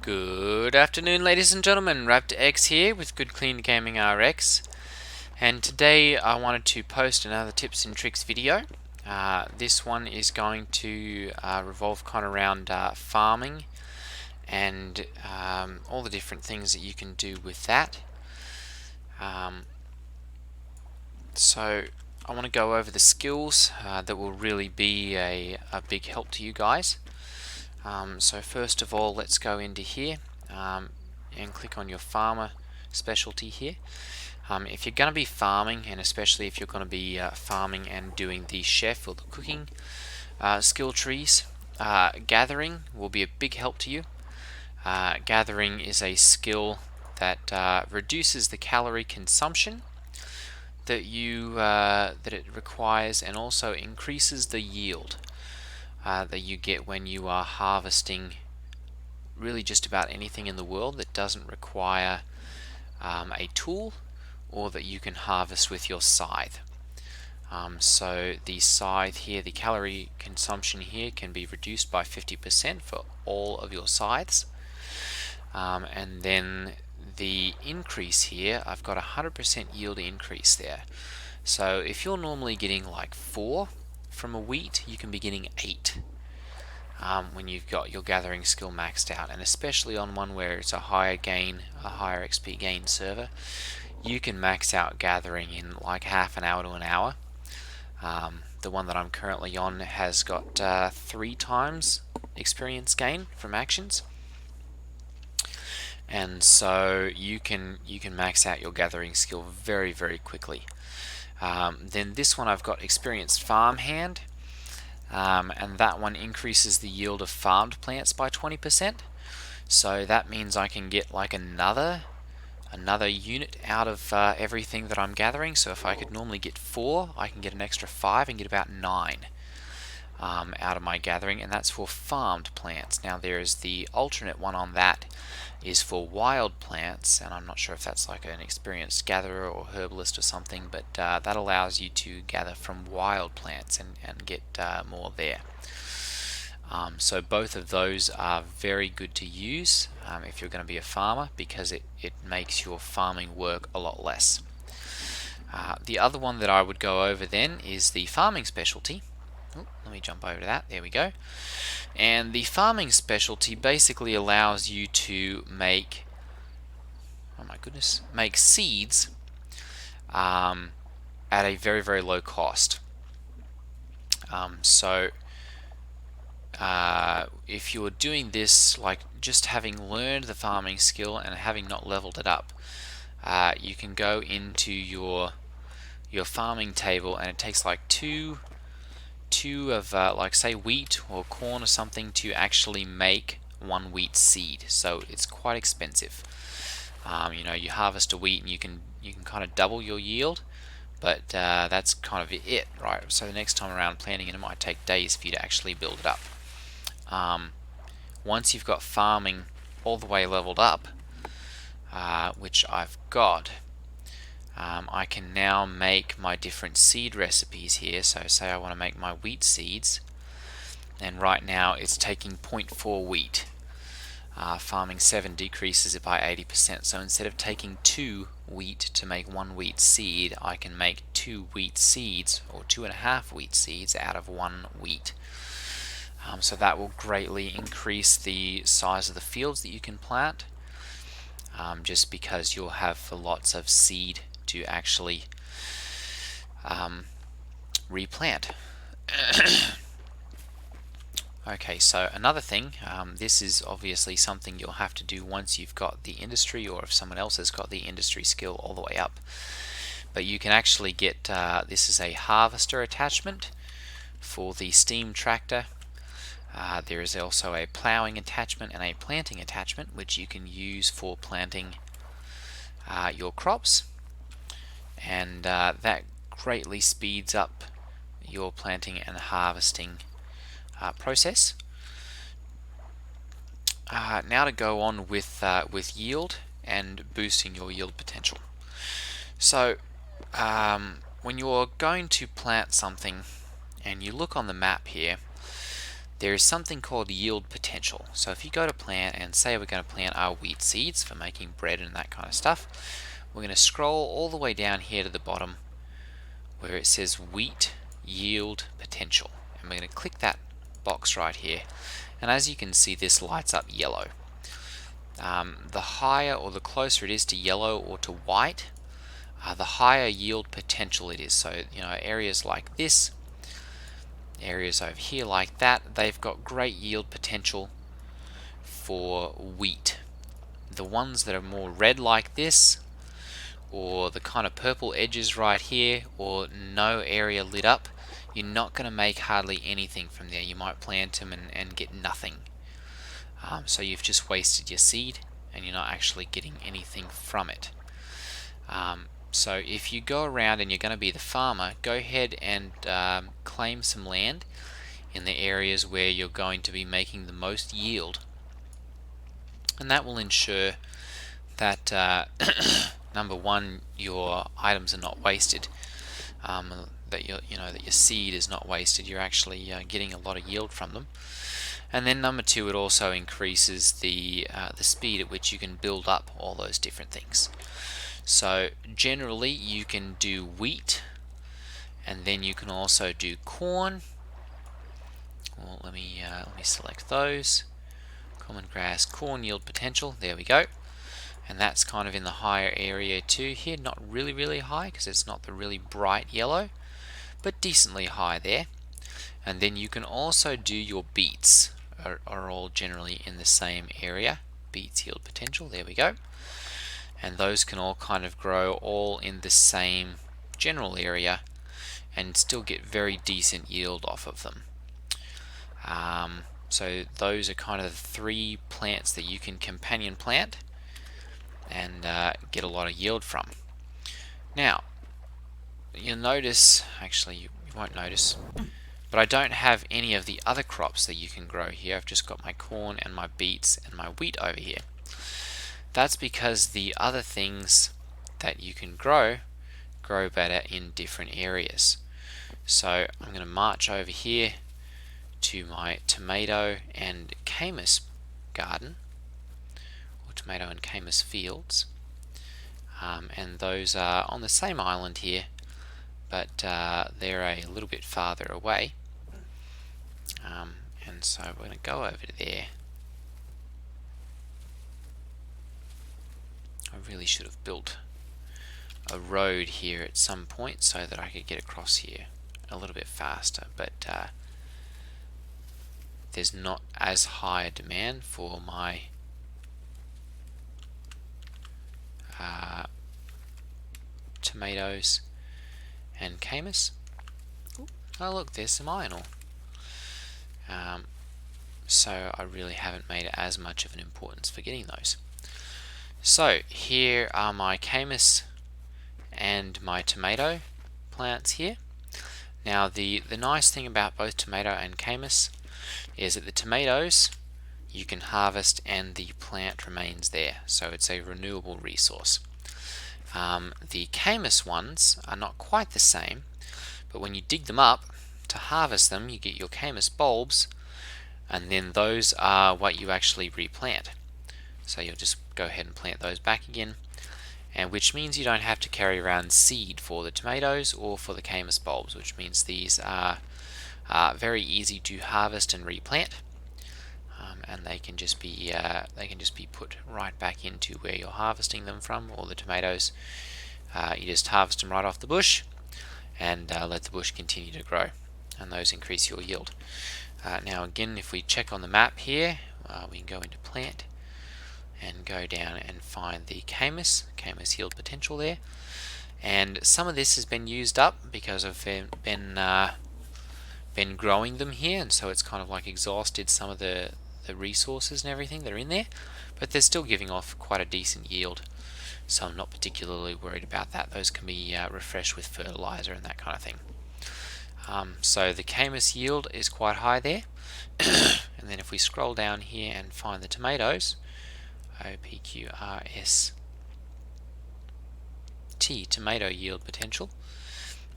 Good afternoon, ladies and gentlemen. Raptor X here with Good Clean Gaming RX, and today I wanted to post another tips and tricks video. This one is going to revolve kind of around farming and all the different things that you can do with that. So I want to go over the skills that will really be a big help to you guys. So first of all, let's go into here and click on your farmer specialty here. If you're going to be farming, and especially if you're going to be farming and doing the chef or the cooking skill trees, gathering will be a big help to you. Gathering is a skill that reduces the calorie consumption that it requires, and also increases the yield that you get when you are harvesting really just about anything in the world that doesn't require a tool, or that you can harvest with your scythe. So the scythe here, the calorie consumption here can be reduced by 50% for all of your scythes. And then the increase here, I've got 100% yield increase there. So if you're normally getting like 4 from a wheat, you can be getting 8 when you've got your gathering skill maxed out. And especially on one where it's a higher XP gain server, you can max out gathering in like half an hour to an hour. The one that I'm currently on has got 3 times experience gain from actions, and so you can max out your gathering skill very quickly. Then this one I've got experienced farmhand, and that one increases the yield of farmed plants by 20%. So that means I can get like another unit out of everything that I'm gathering. So if I could normally get 4, I can get an extra 5 and get about 9 out of my gathering, and that's for farmed plants. Now there is the alternate one on that is for wild plants, and I'm not sure if that's like an experienced gatherer or herbalist or something, but that allows you to gather from wild plants and get more there. So both of those are very good to use if you're going to be a farmer, because it makes your farming work a lot less. The other one that I would go over then is the farming specialty. Let me jump over to that. There we go. And the farming specialty basically allows you to make, make seeds at a very low cost. So if you're doing this, like just having learned the farming skill and having not leveled it up, you can go into your farming table, and it takes like two of like say wheat or corn or something to actually make 1 wheat seed. So it's quite expensive. You harvest a wheat and you can kind of double your yield, but that's kind of it, right? So the next time around planting it might take days for you to actually build it up. Once you've got farming all the way leveled up, which I've got, I can now make my different seed recipes here. So say I want to make my wheat seeds, and right now it's taking 0.4 wheat. Farming 7 decreases it by 80%. So instead of taking 2 wheat to make 1 wheat seed, I can make 2 wheat seeds, or 2.5 wheat seeds out of 1 wheat. So that will greatly increase the size of the fields that you can plant, just because you'll have lots of seed to actually replant. Okay, so another thing, this is obviously something you'll have to do once you've got the industry, or if someone else has got the industry skill all the way up. But you can actually get, this is a harvester attachment for the steam tractor. There is also a plowing attachment and a planting attachment, which you can use for planting your crops, and that greatly speeds up your planting and harvesting process. Now to go on with yield and boosting your yield potential. So when you're going to plant something and you look on the map here, there is something called yield potential. So if you go to plant and say we're going to plant our wheat seeds for making bread and that kind of stuff, we're going to scroll all the way down here to the bottom where it says wheat yield potential, and we're going to click that box right here, and as you can see, this lights up yellow. The higher or the closer it is to yellow or to white, the higher yield potential it is. So areas like this, areas over here like that, they've got great yield potential for wheat. The ones that are more red like this, or the kind of purple edges right here, or no area lit up, you're not going to make hardly anything from there. You might plant them and get nothing. So you've just wasted your seed and you're not actually getting anything from it. So if you go around and you're going to be the farmer, go ahead and claim some land in the areas where you're going to be making the most yield, and that will ensure that number one, your items are not wasted, that your seed is not wasted. You're actually getting a lot of yield from them. And then number two, it also increases the speed at which you can build up all those different things. So generally you can do wheat, and then you can also do corn. Well, let me select those. Common grass, corn yield potential. There we go. And that's kind of in the higher area too here. Not really high because it's not the really bright yellow, but decently high there. And then you can also do your beets, are all generally in the same area. Beets yield potential, there we go. And those can all kind of grow all in the same general area and still get very decent yield off of them. So those are kind of the three plants that you can companion plant and get a lot of yield from. Now, you'll notice, actually you won't notice, but I don't have any of the other crops that you can grow here. I've just got my corn and my beets and my wheat over here. That's because the other things that you can grow better in different areas. So I'm going to march over here to my tomato and camas garden, or tomato and camas fields, and those are on the same island here, but they're a little bit farther away, and so we're going to go over to there. I really should have built a road here at some point so that I could get across here a little bit faster, but there's not as high a demand for my tomatoes and camas. Oh look, there's some iron ore. So I really haven't made it as much of an importance for getting those. So here are my camas and my tomato plants here. Now the nice thing about both tomato and camas is that the tomatoes you can harvest and the plant remains there, so it's a renewable resource. The camas ones are not quite the same, but when you dig them up to harvest them, you get your camas bulbs, and then those are what you actually replant. So you'll just go ahead and plant those back again, and which means you don't have to carry around seed for the tomatoes or for the camas bulbs, which means these are very easy to harvest and replant, and they can just be put right back into where you're harvesting them from. Or the tomatoes, you just harvest them right off the bush and let the bush continue to grow, and those increase your yield. Now again, if we check on the map here, we can go into plant and go down and find the camas yield potential there, and some of this has been used up because I've been growing them here, and so it's kind of like exhausted some of the resources and everything that are in there, but they're still giving off quite a decent yield, so I'm not particularly worried about that. Those can be refreshed with fertilizer and that kind of thing. So the camas yield is quite high there. And then if we scroll down here and find the tomatoes, OPQRST, tomato yield potential,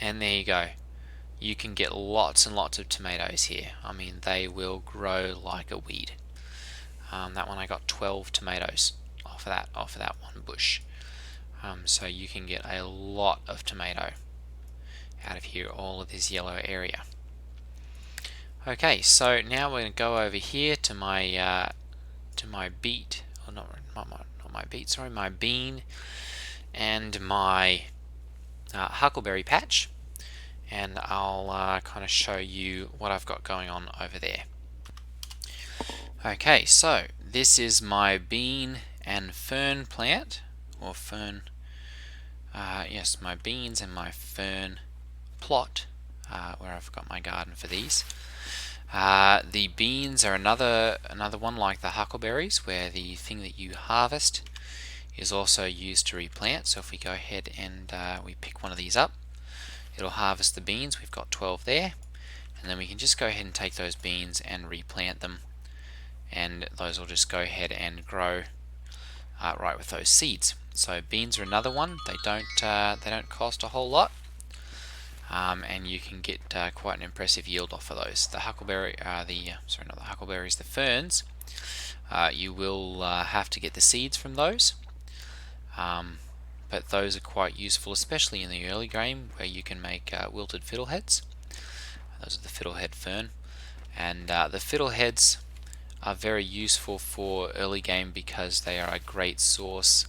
and there you go. you can get lots and lots of tomatoes here. I mean, they will grow like a weed. That one I got 12 tomatoes off of that one bush. So you can get a lot of tomato out of here, all of this yellow area. Okay, so now we're going to go over here to my beet, or not my beet, sorry, my bean and my huckleberry patch, and I'll kind of show you what I've got going on over there. Okay, so this is my bean and fern plant, or fern, yes, my beans and my fern plot, where I've got my garden for these. The beans are another one like the huckleberries, where the thing that you harvest is also used to replant. So if we go ahead and we pick one of these up, it'll harvest the beans. We've got 12 there, and then we can just go ahead and take those beans and replant them, and those will just go ahead and grow right with those seeds. So beans are another one. They don't cost a whole lot, and you can get quite an impressive yield off of those. The huckleberry, sorry, not the huckleberries, the ferns. You will have to get the seeds from those, but those are quite useful, especially in the early game where you can make wilted fiddleheads. Those are the fiddlehead fern, and the fiddleheads are very useful for early game because they are a great source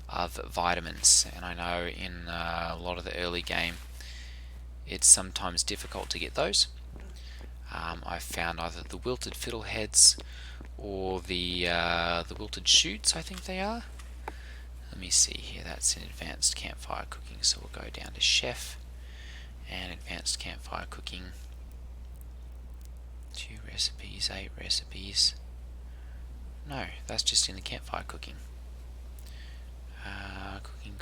of vitamins. And I know in a lot of the early game it's sometimes difficult to get those. I've found either the wilted fiddleheads or the wilted shoots, I think they are. Let me see here, that's in advanced campfire cooking, so we'll go down to chef and advanced campfire cooking. 2 recipes, 8 recipes. No, that's just in the campfire cooking. Cooking.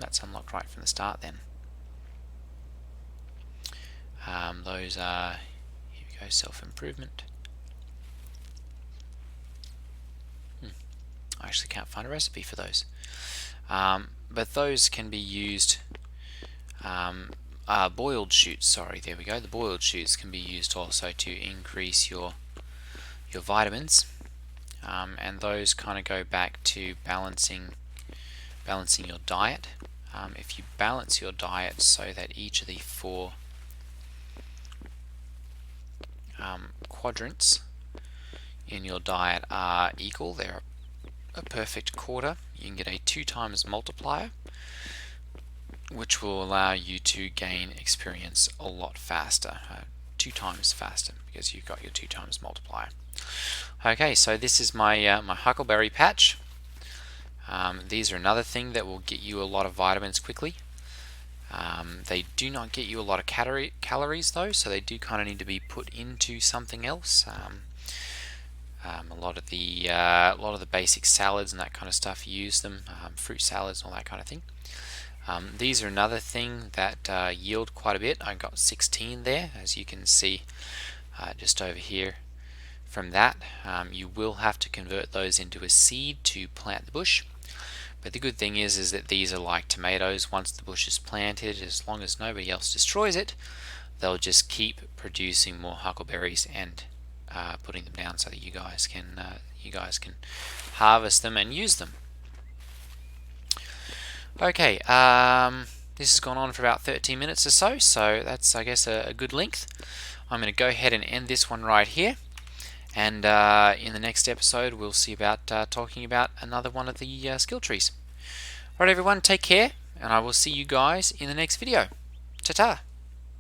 That's unlocked right from the start then. Those are, here we go, self-improvement. I actually can't find a recipe for those. But those can be used, boiled shoots, sorry, there we go. The boiled shoots can be used also to increase your vitamins, and those kind of go back to balancing your diet. If you balance your diet so that each of the 4 quadrants in your diet are equal, they're a perfect quarter, you can get a 2 times multiplier, which will allow you to gain experience a lot faster, 2 times faster, because you've got your 2 times multiplier. Okay, so this is my my huckleberry patch. These are another thing that will get you a lot of vitamins quickly. They do not get you a lot of calories though, so they do kind of need to be put into something else. A lot of the basic salads and that kind of stuff use them, fruit salads and all that kind of thing. These are another thing that yield quite a bit. I got 16 there, as you can see just over here. From that, you will have to convert those into a seed to plant the bush. But the good thing is that these are like tomatoes. Once the bush is planted, as long as nobody else destroys it, they'll just keep producing more huckleberries and putting them down so that you guys can harvest them and use them. Okay, this has gone on for about 13 minutes or so, so that's, I guess, a good length. I'm going to go ahead and end this one right here, and in the next episode we'll see about talking about another one of the skill trees. Alright everyone, take care, and I will see you guys in the next video. Ta-ta!